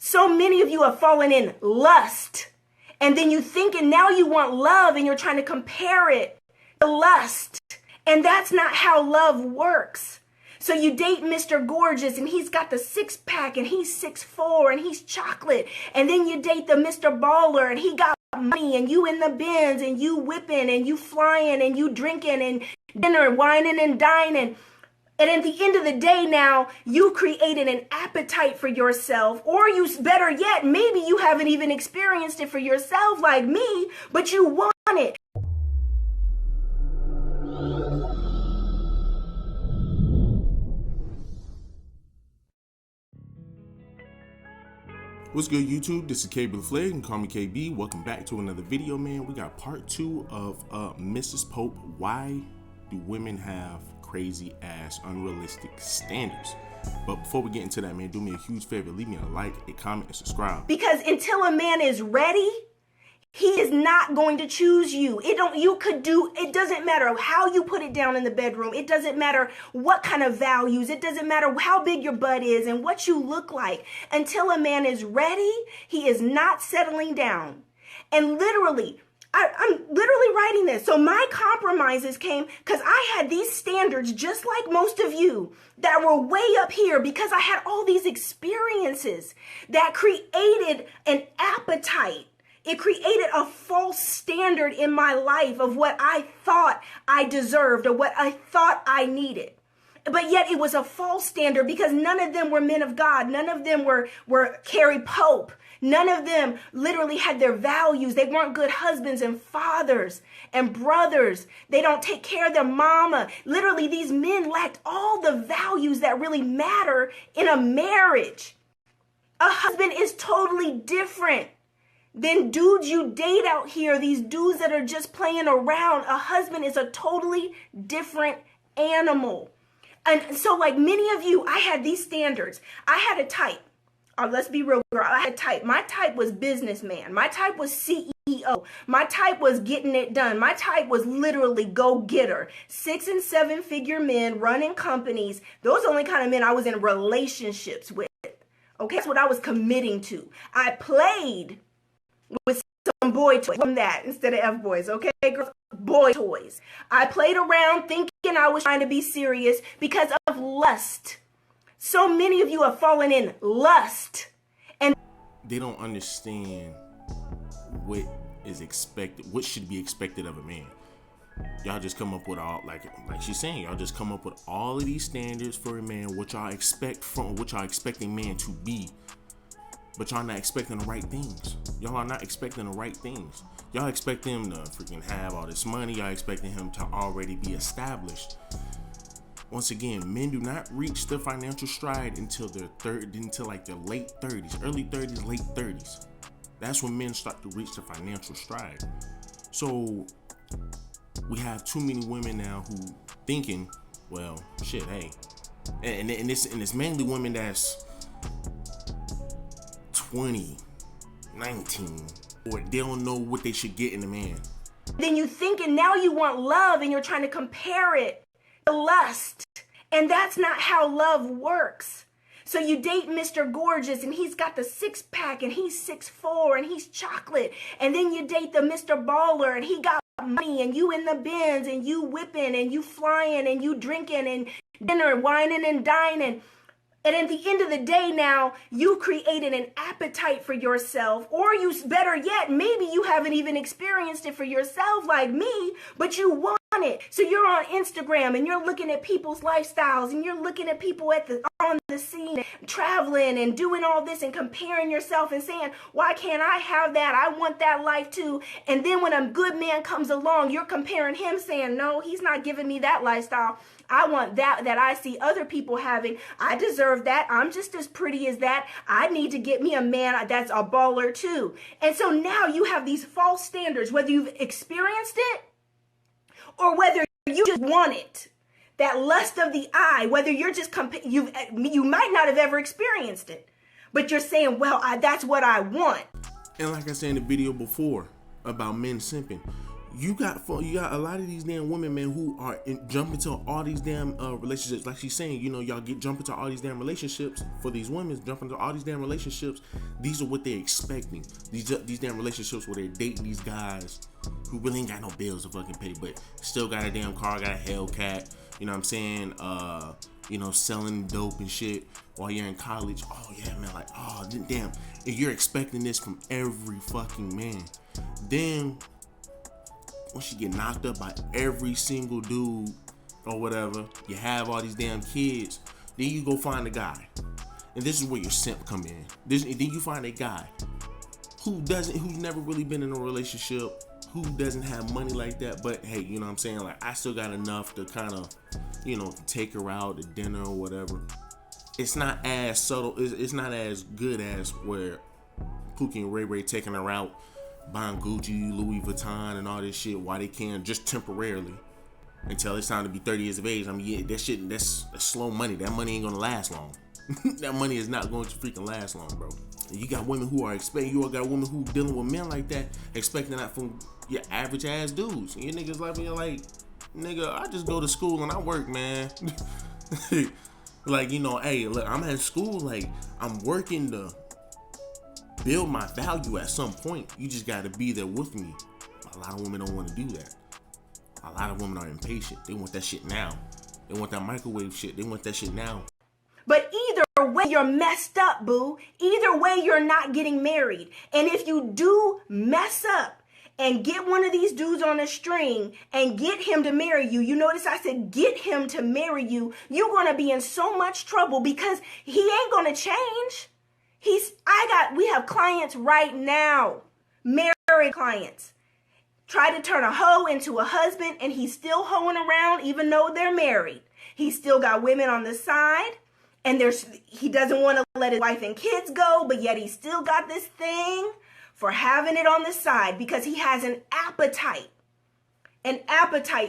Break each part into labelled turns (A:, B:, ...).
A: So many of you have fallen in lust. And then you think and now you want love and you're trying to compare it to lust. And that's not how love works. So you date Mr. Gorgeous and he's got the six pack and he's 6'4" and he's chocolate. And then you date the Mr. Baller and he got money and you in the Benz and you whipping and you flying and you drinking and dinner, whining and dining. And at the end of the day now, you created an appetite for yourself, or you, better yet, maybe you haven't even experienced it for yourself like me, but you want it.
B: What's good, YouTube? This is KB Flair. You can call me KB. Welcome back to another video, man. We got part 2 of Mrs. Pope. Why do women have crazy ass unrealistic standards? But before we get into that, man, do me a huge favor. Leave me a like, a comment, and subscribe.
A: Because until a man is ready, he is not going to choose you. It doesn't matter how you put it down in the bedroom. It doesn't matter what kind of values. It doesn't matter how big your butt is and what you look like. Until a man is ready, he is not settling down. And literally, I'm literally writing this. So my compromises came because I had these standards just like most of you that were way up here because I had all these experiences that created an appetite. It created a false standard in my life of what I thought I deserved or what I thought I needed. But yet it was a false standard because none of them were men of God. None of them were Carrie Pope. None of them literally had their values. They weren't good husbands and fathers and brothers. They don't take care of their mama. Literally, these men lacked all the values that really matter in a marriage. A husband is totally different than dudes you date out here, these dudes that are just playing around. A husband is a totally different animal. And so like many of you, I had these standards. I had a type. Let's be real, girl. I had a type. My type was businessman. My type was CEO. My type was getting it done. My type was literally go-getter. 6- and 7-figure men running companies. Those are the only kind of men I was in relationships with. Okay, that's what I was committing to. I played with some boy toys from that instead of F-boys, okay, girls? Boy toys. I played around thinking I was trying to be serious because of lust. So many of you have fallen in lust. And
B: They don't understand what is expected, what should be expected of a man. Y'all just come up with all, like she's saying, y'all just come up with all of these standards for a man, what y'all expect from, what y'all expecting man to be. But y'all not expecting the right things. Y'all are not expecting the right things. Y'all expect him to freaking have all this money. Y'all expecting him to already be established. Once again, men do not reach the financial stride until like their late 30s, early 30s, late 30s. That's when men start to reach the financial stride. So we have too many women now who thinking, well, shit, hey, and it's mainly women that's 20, 19, or they don't know what they should get in a man.
A: then you think and now you want love and you're trying to compare it to lust. And that's not how love works. So you date Mr. Gorgeous and he's got the six pack and he's 6'4" and he's chocolate. And then you date the Mr. Baller and he got money and you in the Benz and you whipping and you flying and you drinking and dinner, whining and dining. And at the end of the day now, you created an appetite for yourself, or you, better yet, maybe you haven't even experienced it for yourself like me, but you want it. So you're on Instagram and you're looking at people's lifestyles and you're looking at people on the scene, traveling and doing all this and comparing yourself and saying, why can't I have that? I want that life too. And then when a good man comes along, you're comparing him saying, no, he's not giving me that lifestyle. I want that I see other people having. I deserve that. I'm just as pretty as that. I need to get me a man that's a baller too. And so now you have these false standards, whether you've experienced it or whether you just want it. That lust of the eye, whether you're just, you might not have ever experienced it, but you're saying, well, that's what I want.
B: And like I said in the video before about men simping, You got a lot of these damn women, man, who are jump into all these damn relationships. Like she's saying, you know, y'all jump into all these damn relationships. For these women, jump into all these damn relationships. These are what they're expecting. These damn relationships where they're dating these guys who really ain't got no bills to fucking pay, but still got a damn car, got a Hellcat. You know what I'm saying? You know, selling dope and shit while you're in college. Oh yeah, man. Like, oh damn. And you're expecting this from every fucking man. Then once you get knocked up by every single dude or whatever, you have all these damn kids, then you go find a guy. And this is where your simp come in. Then you find a guy who's never really been in a relationship, who doesn't have money like that, but hey, you know what I'm saying? Like, I still got enough to kind of, you know, take her out to dinner or whatever. It's not as subtle, it's not as good as where Pookie and Ray Ray taking her out, buying Gucci, Louis Vuitton, and all this shit while they can, just temporarily, until it's time to be 30 years of age. I mean, yeah, that shit, that's slow money. That money ain't gonna last long. That money is not going to freaking last long, bro. And you got women who are expecting, you got women who dealing with men like that, expecting that from your average ass dudes. And your niggas like, you're like, nigga, I just go to school and I work, man. Like, you know, hey, look, I'm at school, like, I'm working to build my value at some point. You just got to be there with me. A lot of women don't want to do that. A lot of women are impatient. They want that shit now. They want that microwave shit. They want that shit now.
A: But either way, you're messed up, boo. Either way, you're not getting married. And if you do mess up and get one of these dudes on a string and get him to marry you, you notice I said get him to marry you, you're going to be in so much trouble because he ain't going to change. We have clients right now, married clients, try to turn a hoe into a husband and he's still hoeing around even though they're married. He's still got women on the side and he doesn't want to let his wife and kids go, but yet he's still got this thing for having it on the side because he has an appetite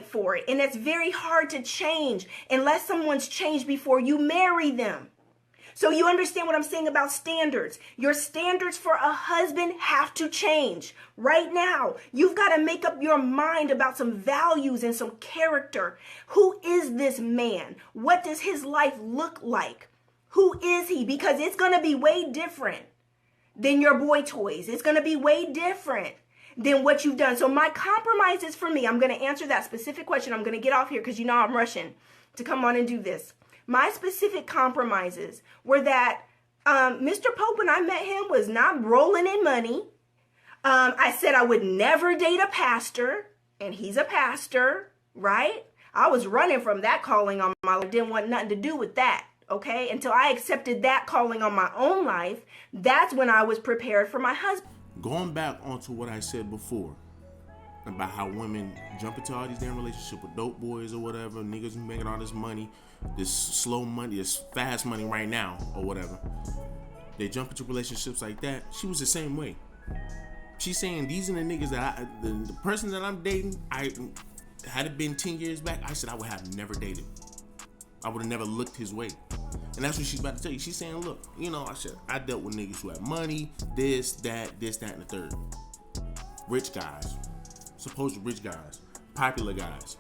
A: for it. And it's very hard to change unless someone's changed before you marry them. So you understand what I'm saying about standards. Your standards for a husband have to change. Right now, you've got to make up your mind about some values and some character. Who is this man? What does his life look like? Who is he? Because it's going to be way different than your boy toys. It's going to be way different than what you've done. So my compromises for me, I'm going to answer that specific question. I'm going to get off here because you know I'm rushing to come on and do this. My specific compromises were that Mr. Pope, when I met him, was not rolling in money. I said I would never date a pastor, and he's a pastor, right? I was running from that calling on my life. Didn't want nothing to do with that, okay? Until I accepted that calling on my own life, that's when I was prepared for my husband.
B: Going back onto what I said before about how women jump into all these damn relationships with dope boys or whatever, niggas who making all this money, this slow money, this fast money right now or whatever. They jump into relationships like that. She was the same way. She's saying these are the niggas that the person that I'm dating, had it been 10 years back, I said I would have never dated. I would have never looked his way. And that's what she's about to tell you. She's saying, look, you know, I dealt with niggas who had money, this, that, and the third. Rich guys. Supposed rich guys. Popular guys.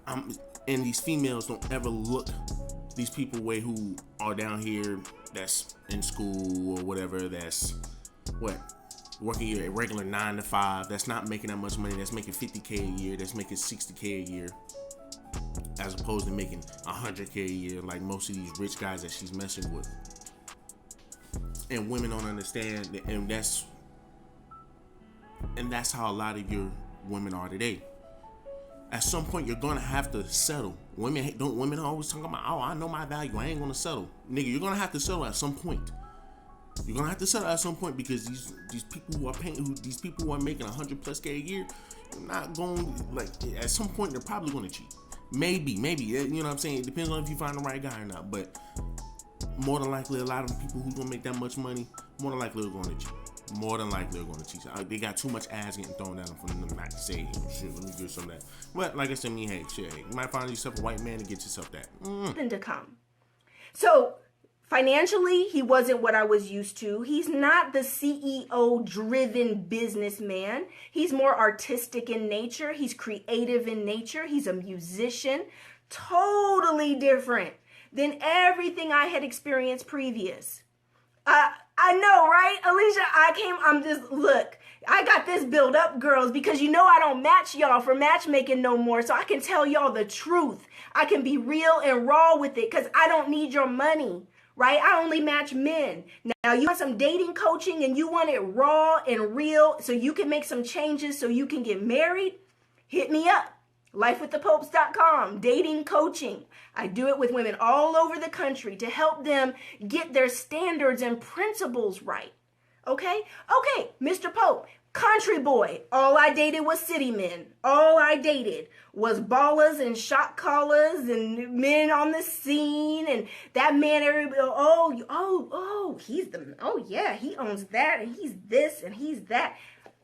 B: And these females don't ever look these people way who are down here that's in school or whatever, that's working your regular 9 to 5, that's not making that much money, that's making $50K a year, that's making $60K a year, as opposed to making $100K a year like most of these rich guys that she's messing with. And women don't understand, and that's how a lot of your women are today. At some point, you're gonna have to settle. Women are always talking about, oh, I know my value, I ain't gonna settle. Nigga, you're gonna have to settle at some point. You're gonna have to settle at some point because these people who are paying, these people who are making $100+ K a year, you're not going, like, at some point they're probably gonna cheat. Maybe, you know what I'm saying? It depends on if you find the right guy or not. But more than likely, a lot of people who gonna make that much money, more than likely are gonna cheat. More than likely, they're going to cheat. They got too much ass getting thrown at them for them not to say, shit, let me do some of that. But like I said, hey, you might find yourself a white man to get yourself that.
A: To come. So Financially, he wasn't what I was used to. He's not the CEO driven businessman. He's more artistic in nature. He's creative in nature. He's a musician. Totally different than everything I had experienced previous. I know, right? Alicia, look, I got this build up, girls, because you know I don't match y'all for matchmaking no more. So I can tell y'all the truth. I can be real and raw with it because I don't need your money, right? I only match men. Now, you want some dating coaching and you want it raw and real so you can make some changes so you can get married? Hit me up. LifeWithThePopes.com, dating coaching. I do it with women all over the country to help them get their standards and principles right. Okay, Mr. Pope, country boy. All I dated was city men. All I dated was ballers and shot callers and men on the scene. And that man, everybody, he owns that and he's this and he's that.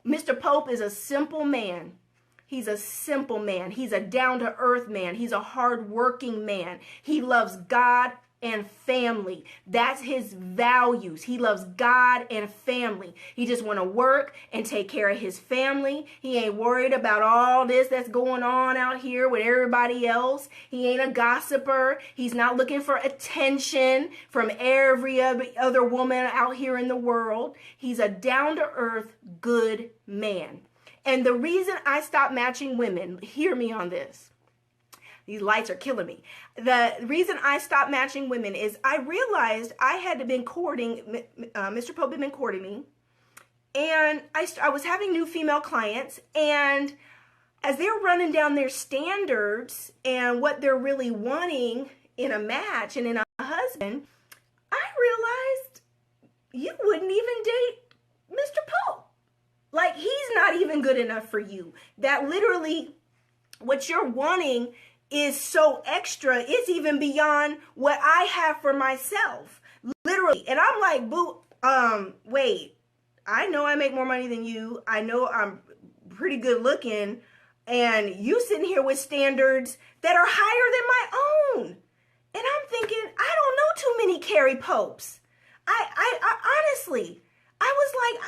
A: Mr. Pope is a simple man. He's a simple man. He's a down-to-earth man. He's a hard-working man. He loves God and family. That's his values. He loves God and family. He just want to work and take care of his family. He ain't worried about all this that's going on out here with everybody else. He ain't a gossiper. He's not looking for attention from every other woman out here in the world. He's a down-to-earth, good man. And the reason I stopped matching women, hear me on this. These lights are killing me. The reason I stopped matching women is I realized I had been courting, Mr. Pope had been courting me. And I was having new female clients. And as they're running down their standards and what they're really wanting in a match and in a husband, I realized you wouldn't even date Mr. Pope. Like, he's not even good enough for you. That literally what you're wanting is so extra. It's even beyond what I have for myself. Literally. And I'm like, boo, wait, I know I make more money than you. I know I'm pretty good looking. And you sitting here with standards that are higher than my own. And I'm thinking, I don't know too many Carrie Popes. I honestly, I was like,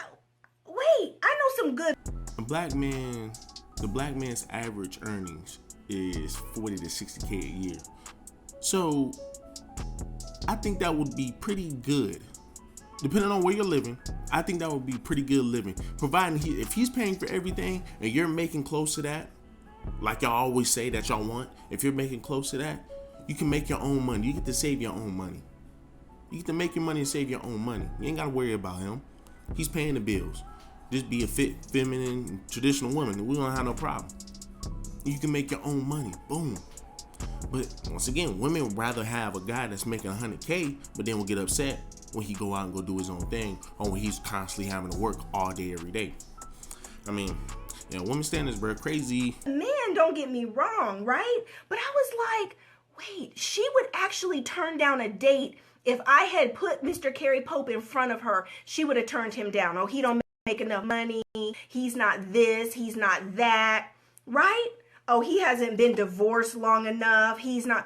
A: wait, I know some good.
B: The black man's average earnings is 40 to 60K a year. So I think that would be pretty good. Depending on where you're living, I think that would be pretty good living. Providing if he's paying for everything and you're making close to that, like y'all always say that y'all want, if you're making close to that, you can make your own money. You get to save your own money. You get to make your money and save your own money. You ain't got to worry about him. He's paying the bills. Just be a fit, feminine, traditional woman. We don't have no problem. You can make your own money. Boom. But once again, women would rather have a guy that's making 100K, but then will get upset when he go out and go do his own thing, or when he's constantly having to work all day, every day. I mean, women standards, bro, crazy.
A: Man, don't get me wrong, right? But I was like, wait, she would actually turn down a date if I had put Mr. Carrie Pope in front of her. She would have turned him down. Oh, he don't make enough money. He's not this. He's not that. Right? Oh, he hasn't been divorced long enough. He's a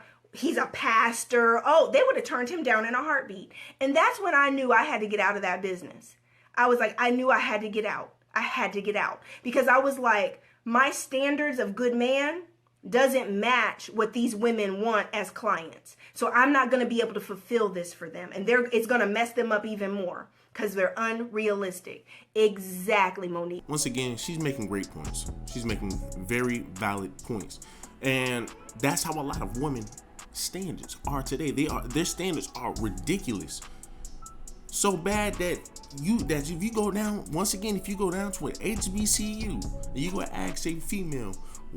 A: pastor. Oh, they would have turned him down in a heartbeat. And that's when I knew I had to get out of that business. I was like, I knew I had to get out. I had to get out because I was like, my standards of good man doesn't match what these women want as clients. So I'm not going to be able to fulfill this for them. And it's going to mess them up even more because they're unrealistic. Exactly, Monique.
B: Once again, she's making great points. She's making very valid points. And that's how a lot of women standards are today. Their standards are ridiculous. So bad that if you go down to an HBCU and you go ask a female,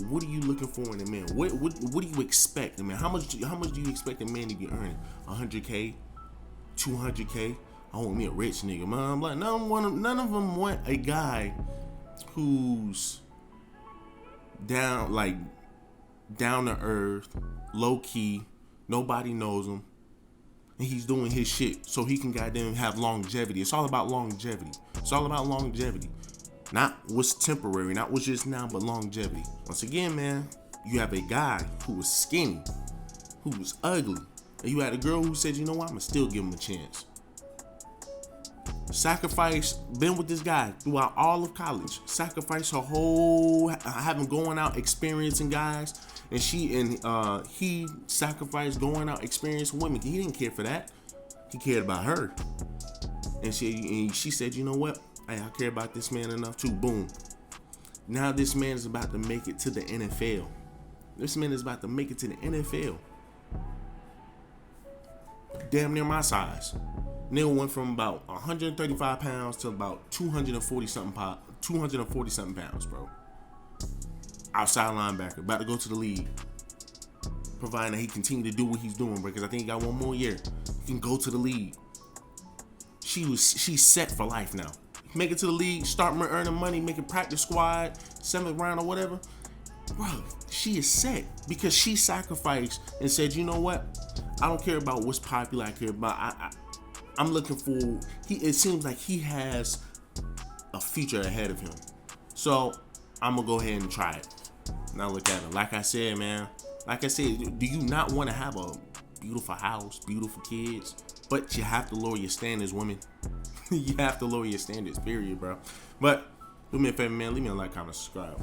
B: what are you looking for in a man? What do you expect? I mean, how much do you expect a man to be earning? 100K, 200K? I want me a rich nigga, man. I'm like, none of them want a guy who's down to earth, low key, nobody knows him, and he's doing his shit so he can goddamn have longevity. It's all about longevity. Not what's temporary, not what's just now, but longevity. Once again, man, you have a guy who was skinny, who was ugly, And you had a girl who said, you know what, I'm gonna still give him a chance. Sacrifice, been with this guy throughout all of college. Sacrifice her whole, having going out, experiencing guys. And he sacrificed going out, experiencing women. He didn't care for that. He cared about her. And she said, you know what? Hey, I care about this man enough too. Boom. Now this man is about to make it to the NFL. This man is about to make it to the NFL. Damn near my size. Neil went from about 135 pounds to about 240 something pounds, bro. Outside linebacker, about to go to the league. Providing that he continue to do what he's doing, bro, because I think he got one more year. He can go to the league. She's set for life now. Make it to the league, start earning money, make a practice squad, 7th round or whatever. Bro, she is set because she sacrificed and said, you know what? I don't care about what's popular. I care about I'm looking for. It seems like he has a future ahead of him. So I'm gonna go ahead and try it. Now look at it. Like I said, man. Like I said, do you not want to have a beautiful house, beautiful kids? But you have to lower your standards, women. You have to lower your standards, period, bro. But do me a favor, man. Leave me a like, comment, subscribe.